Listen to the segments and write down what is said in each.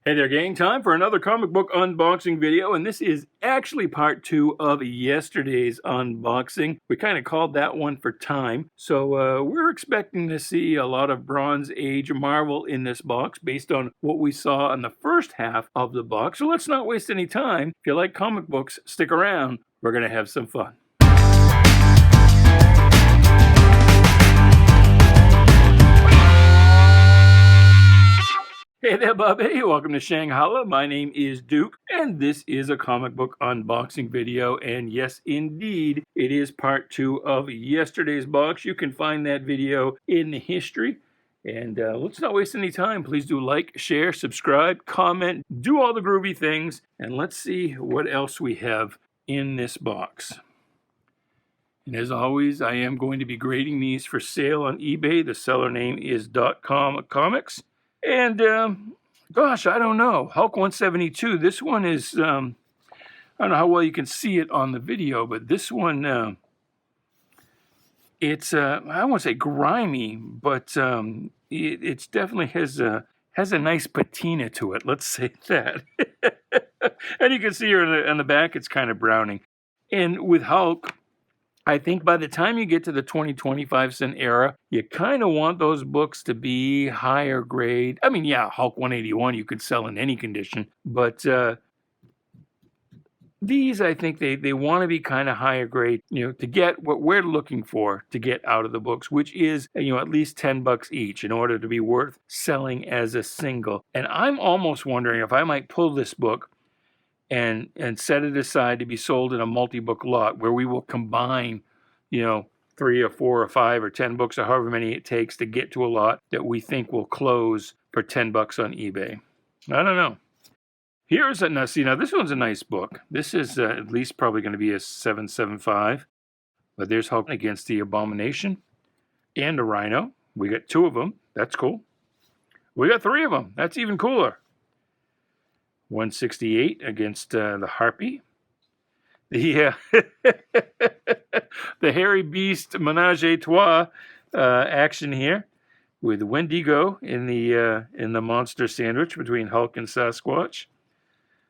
Hey there, gang. Time for another comic book unboxing video, and this is actually part 2 of yesterday's unboxing. We kind of called that one for time, so we're expecting to see a lot of Bronze Age Marvel in this box based on what we saw in the first half of the box. So let's not waste any time. If you like comic books, stick around. We're going to have some fun. Hey there, Bobby. Welcome to Shanghalla. My name is Duke, and this is a comic book unboxing video. And yes, indeed, it is part 2 of yesterday's box. You can find that video in the history. And let's not waste any time. Please do like, share, subscribe, comment, do all the groovy things. And let's see what else we have in this box. And as always, I am going to be grading these for sale on eBay. The seller name is .com Comics. And, gosh, I don't know. Hulk 172, this one is, I don't know how well you can see it on the video, but this one, it's, I don't want to say grimy, but it definitely has a nice patina to it. Let's say that. And you can see here on the back, it's kind of browning. And with Hulk, I think by the time you get to the 20-25 era, you kind of want those books to be higher grade. I mean, yeah, Hulk 181 you could sell in any condition, but these, I think they want to be kind of higher grade, to get what we're looking for to get out of the books, which is, at least $10 each in order to be worth selling as a single. And I'm almost wondering if I might pull this book and set it aside to be sold in a multi-book lot where we will combine, 3 or 4 or 5 or 10 books or however many it takes to get to a lot that we think will close for $10 on eBay. I don't know. Here's a, now this one's a nice book. This is at least probably going to be a 775. But there's Hulk against the Abomination and a Rhino. We got 2 of them. That's cool. We got 3 of them. That's even cooler. 168 against the Harpy. The the Hairy Beast Menage a Trois action here with Wendigo in the monster sandwich between Hulk and Sasquatch.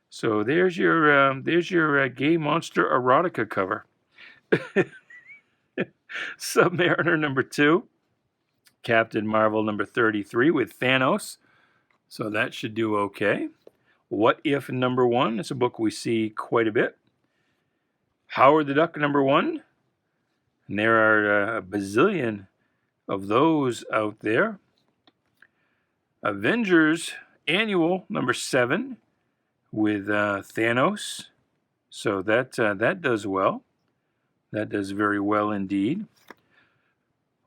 So there's your gay monster erotica cover. Submariner number 2, Captain Marvel number 33 with Thanos. So that should do okay. What If number 1, it's a book we see quite a bit. Howard the Duck number 1, and there are a bazillion of those out there. Avengers Annual number 7 with Thanos, so that does well. That does very well indeed.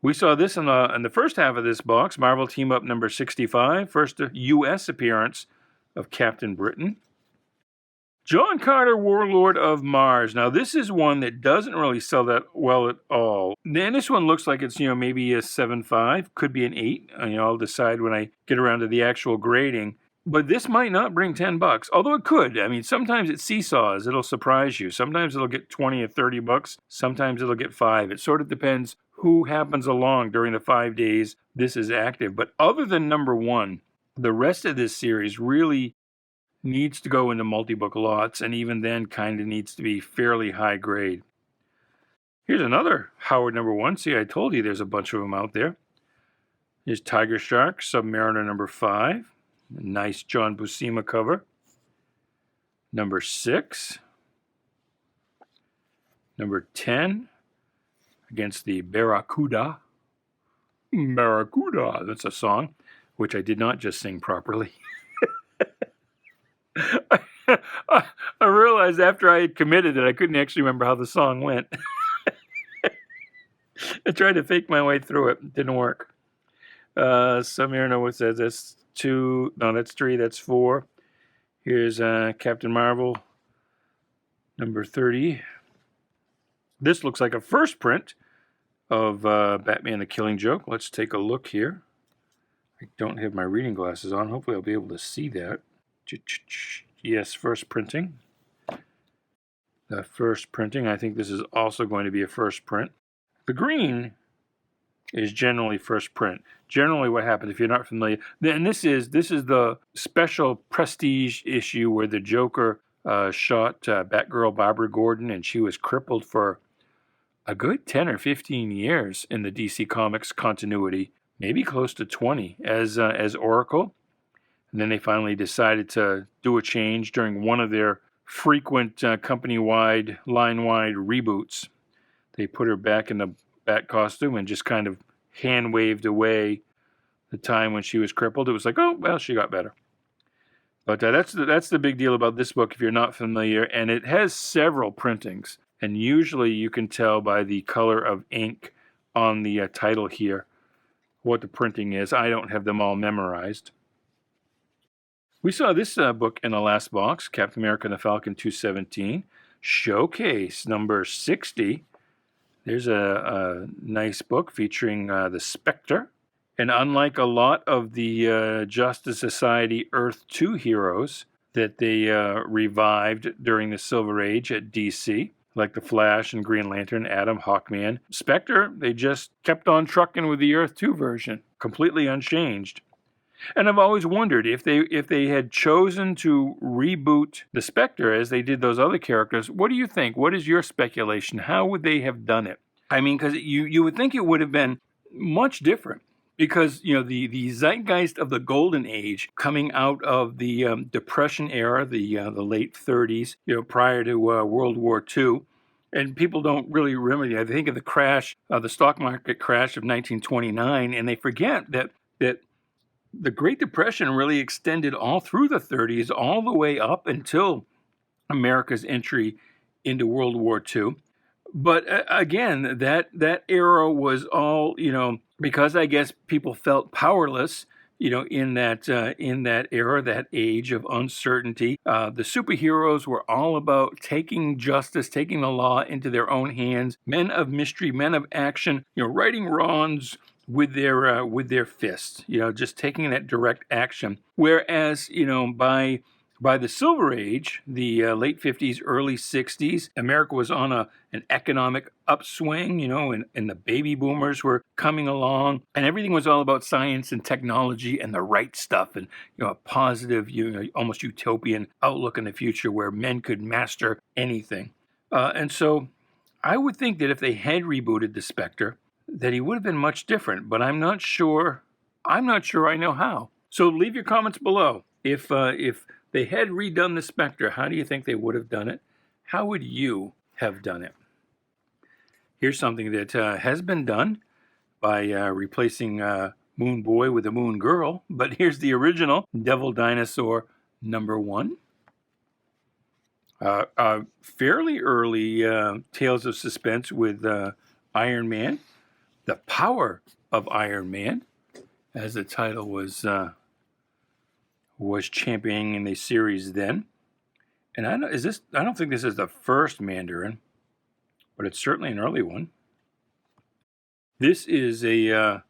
We saw this in the first half of this box, Marvel Team Up number 65, first U.S. appearance of Captain Britain. John Carter, Warlord of Mars. Now, this is one that doesn't really sell that well at all. Then this one looks like it's, maybe a 7.5, could be an 8. I'll decide when I get around to the actual grading. But this might not bring $10, although it could. I mean, sometimes it seesaws. It'll surprise you. Sometimes it'll get 20 or $30. Sometimes it'll get 5. It sort of depends who happens along during the 5 days this is active. But other than number 1, the rest of this series really needs to go into multi-book lots, and even then kind of needs to be fairly high grade. Here's another Howard number 1. See, I told you there's a bunch of them out there. Here's Tiger Shark, Submariner number 5. Nice John Buscema cover. Number 6. Number 10. Against the Barracuda. Barracuda, that's a song, which I did not just sing properly. I realized after I had committed that I couldn't actually remember how the song went. I tried to fake my way through it. It didn't work. Submariner, what says that's 2? No, that's 3. That's 4. Here's Captain Marvel, number 30. This looks like a first print of Batman the Killing Joke. Let's take a look here. I don't have my reading glasses on. Hopefully I'll be able to see that. Yes, first printing. The first printing. I think this is also going to be a first print. The green is generally first print. Generally what happens, if you're not familiar, then this is the special prestige issue where the Joker shot Batgirl Barbara Gordon, and she was crippled for a good 10 or 15 years in the DC Comics continuity, maybe close to 20 as Oracle. And then they finally decided to do a change during one of their frequent company-wide, line-wide reboots. They put her back in the Bat costume and just kind of hand-waved away the time when she was crippled. It was like, oh, well, she got better. But that's the big deal about this book if you're not familiar. And it has several printings. And usually you can tell by the color of ink on the title here what the printing is. I don't have them all memorized. We saw this book in the last box, Captain America and the Falcon 217, Showcase number 60. There's a nice book featuring the Spectre. And unlike a lot of the Justice Society Earth 2 heroes that they revived during the Silver Age at DC, like the Flash and Green Lantern, Atom, Hawkman, Spectre, they just kept on trucking with the Earth 2 version, completely unchanged. And I've always wondered if they had chosen to reboot the Spectre as they did those other characters. What do you think? What is your speculation? How would they have done it? I mean, because you would think it would have been much different. Because, the zeitgeist of the Golden Age coming out of the Depression era, the late 30s, prior to World War II, and people don't really remember. I think of the crash, the stock market crash of 1929, and they forget that the Great Depression really extended all through the 30s, all the way up until America's entry into World War II. But again, that era was all, because I guess people felt powerless, in that era, that age of uncertainty. The superheroes were all about taking justice, taking the law into their own hands. Men of mystery, men of action, righting wrongs with their fists, just taking that direct action. Whereas, by the Silver Age, the late 50s, early 60s, America was on an economic upswing, and the baby boomers were coming along, and everything was all about science and technology and the right stuff, and a positive, almost utopian outlook in the future where men could master anything. And so I would think that if they had rebooted the Spectre, that he would have been much different, but I'm not sure I know how. So leave your comments below. If they had redone the Spectre, how do you think they would have done it? How would you have done it? Here's something that has been done by replacing Moon Boy with a Moon Girl, but here's the original Devil Dinosaur #1. Fairly early Tales of Suspense with Iron Man. The Power of Iron Man, as the title was championing in the series then. And I don't think this is the first Mandarin, but it's certainly an early one. This is a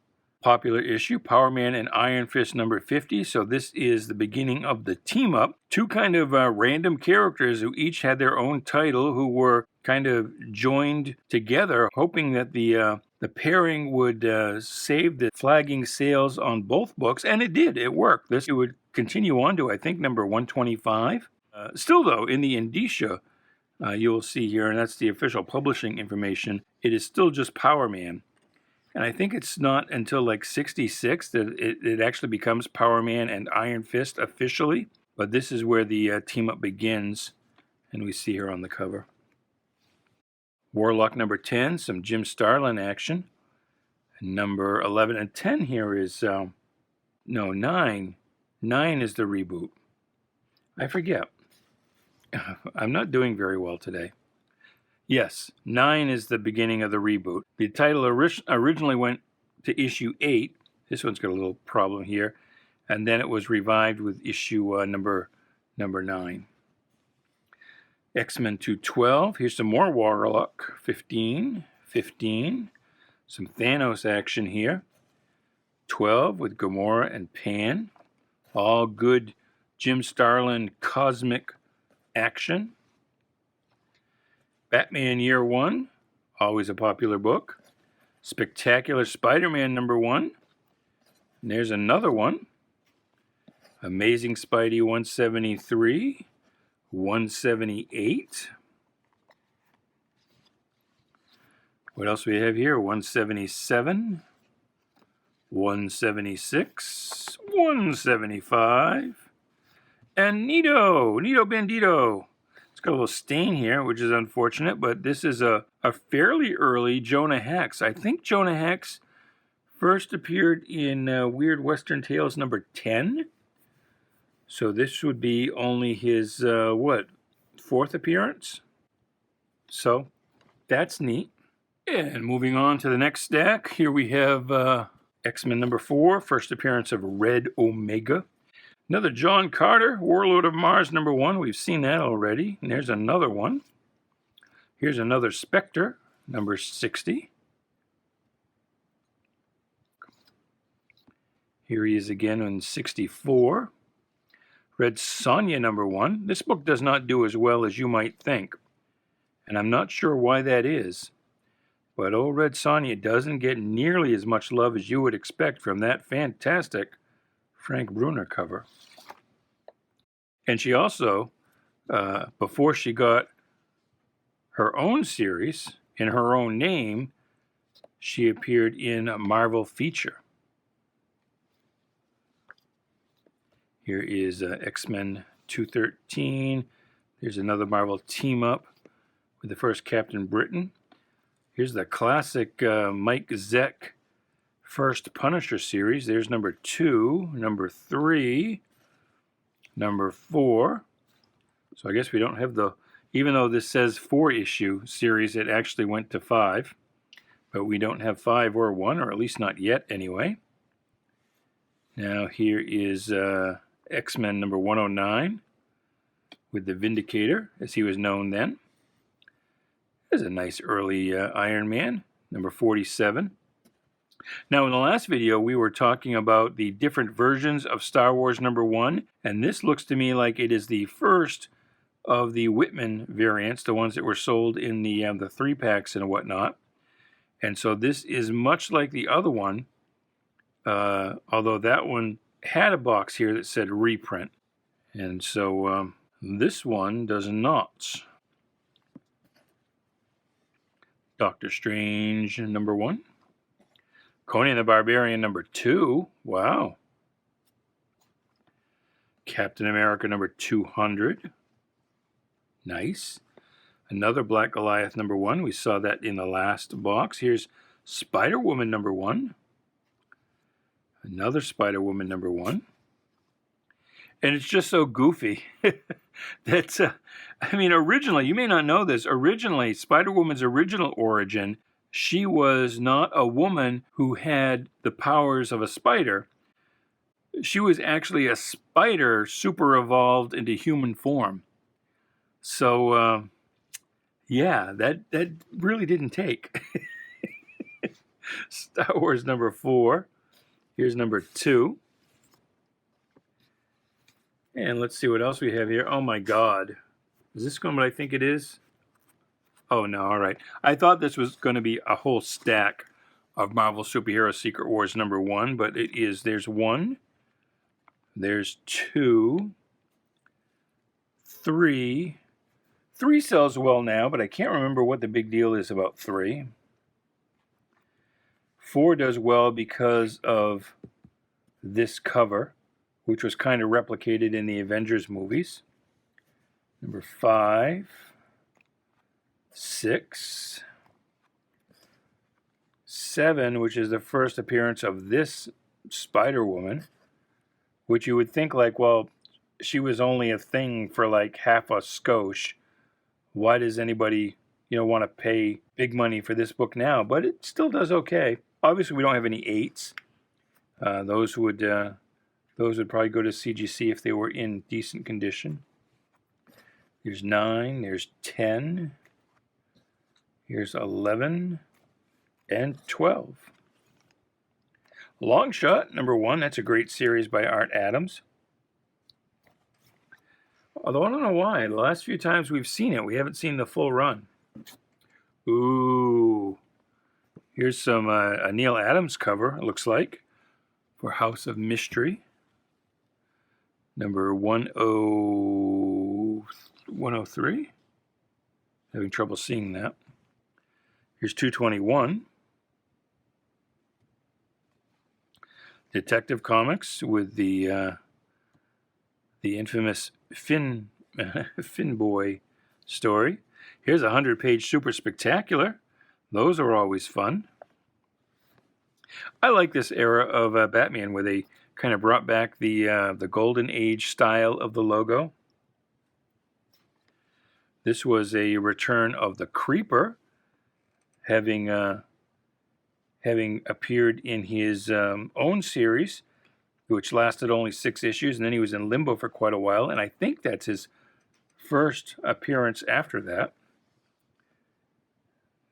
popular issue, Power Man and Iron Fist number 50. So this is the beginning of the team up. Two kind of random characters who each had their own title, who were kind of joined together, hoping that the pairing would save the flagging sales on both books, and it did. It worked. It would continue on to, I think, number 125. Still, though, in the indicia, you'll see here, and that's the official publishing information, it is still just Power Man. And I think it's not until like 66 that it actually becomes Power Man and Iron Fist officially. But this is where the team-up begins, and we see her on the cover. Warlock number 10, some Jim Starlin action. Number 11 and 10 here is, 9. 9 is the reboot. I forget. I'm not doing very well today. Yes, 9 is the beginning of the reboot. The title originally went to issue 8. This one's got a little problem here. And then it was revived with issue number 9. X-Men 212. Here's some more Warlock. 15. Some Thanos action here. 12 with Gamora and Pan. All good Jim Starlin cosmic action. Batman Year One, always a popular book. Spectacular Spider-Man #1. And there's another one. Amazing Spidey 173, 178. What else we have here? 177, 176, 175, and Nito Bandito. It's got a little stain here, which is unfortunate, but this is a fairly early Jonah Hex. I think Jonah Hex first appeared in Weird Western Tales #10. So this would be only his, fourth appearance? So that's neat. And moving on to the next stack, here we have X-Men #4, first appearance of Red Omega. Another John Carter, Warlord of Mars #1. We've seen that already. And there's another one. Here's another Spectre, #60. Here he is again in 64. Red Sonja #1. This book does not do as well as you might think. And I'm not sure why that is. But old Red Sonja doesn't get nearly as much love as you would expect from that fantastic Frank Brunner cover. And she also, before she got her own series in her own name, she appeared in a Marvel feature. Here is X-Men 213. There's another Marvel team-up with the first Captain Britain. Here's the classic Mike Zeck first Punisher series. There's #2, #3, #4. So I guess we don't have the, even though this says 4-issue series, it actually went to 5. But we don't have 5 or 1, or at least not yet anyway. Now here is X-Men #109 with the Vindicator, as he was known then. There's a nice early Iron Man, #47. Now, in the last video, we were talking about the different versions of Star Wars #1, and this looks to me like it is the first of the Whitman variants, the ones that were sold in the 3-packs and whatnot. And so this is much like the other one, although that one had a box here that said reprint. And so this one does not. Doctor Strange #1. Conan the Barbarian #2. Wow. Captain America #200. Nice. Another Black Goliath #1. We saw that in the last box. Here's Spider-Woman #1. Another Spider-Woman #1. And it's just so goofy. That's, I mean, originally, you may not know this, originally, Spider-Woman's original origin, she was not a woman who had the powers of a spider. She was actually a spider super evolved into human form. So, yeah, that really didn't take. Star Wars #4. Here's #2. And let's see what else we have here. Oh my God. Is this going what I think it is? Oh no, all right. I thought this was going to be a whole stack of Marvel Superhero Secret Wars #1, but it is. There's 1. There's 2. 3. 3 sells well now, but I can't remember what the big deal is about 3. 4 does well because of this cover, which was kind of replicated in the Avengers movies. #5, 6, 7, which is the first appearance of this Spider-Woman, which you would think like, well, she was only a thing for like half a skosh. Why does anybody, want to pay big money for this book now? But it still does okay. Obviously, we don't have any 8s. Those would probably go to CGC if they were in decent condition. There's 9, there's 10, here's 11, and 12. Longshot, #1, that's a great series by Art Adams. Although I don't know why, the last few times we've seen it, we haven't seen the full run. Ooh, Here's some a Neil Adams cover, it looks like, for House of Mystery. Number 103. Having trouble seeing that. Here's 221. Detective Comics with the infamous Finn Boy story. Here's a 100-page super spectacular. Those are always fun. I like this era of Batman where they kind of brought back the Golden Age style of the logo. This was a return of the Creeper, having appeared in his own series, which lasted only 6 issues, and then he was in limbo for quite a while, and I think that's his first appearance after that.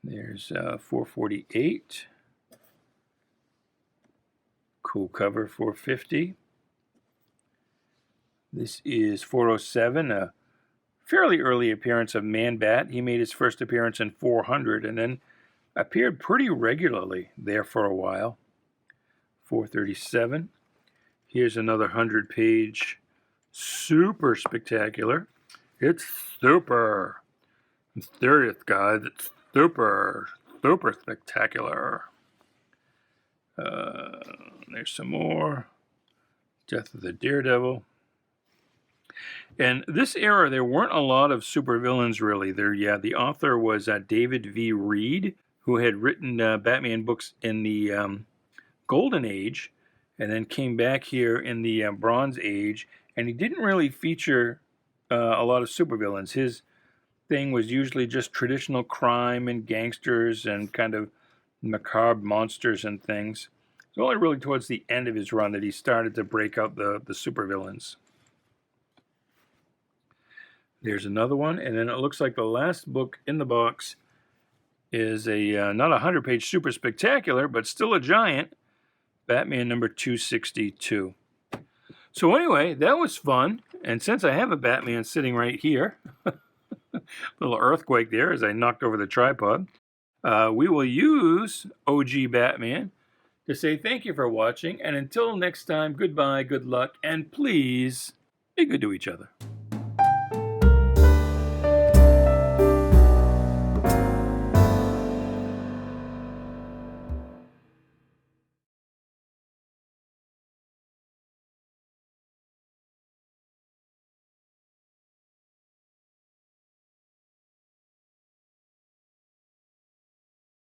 There's 448. Cool cover, 450. This is 407, a fairly early appearance of Man-Bat. He made his first appearance in 400 and then appeared pretty regularly there for a while. 437. Here's another 100-page super spectacular. It's super. It's 30th, guys. It's super spectacular. There's some more. Death of the Daredevil. And this era, there weren't a lot of supervillains, really. The author was David V. Reed, who had written Batman books in the Golden Age, and then came back here in the Bronze Age, and he didn't really feature a lot of supervillains. His thing was usually just traditional crime and gangsters and kind of macabre monsters and things. It's only really towards the end of his run that he started to break out the supervillains. There's another one, and then it looks like the last book in the box is a not a 100-page super spectacular, but still a giant, Batman number 262. So anyway, that was fun, and since I have a Batman sitting right here, little earthquake there as I knocked over the tripod, we will use OG Batman to say thank you for watching, and until next time, goodbye, good luck, and please be good to each other.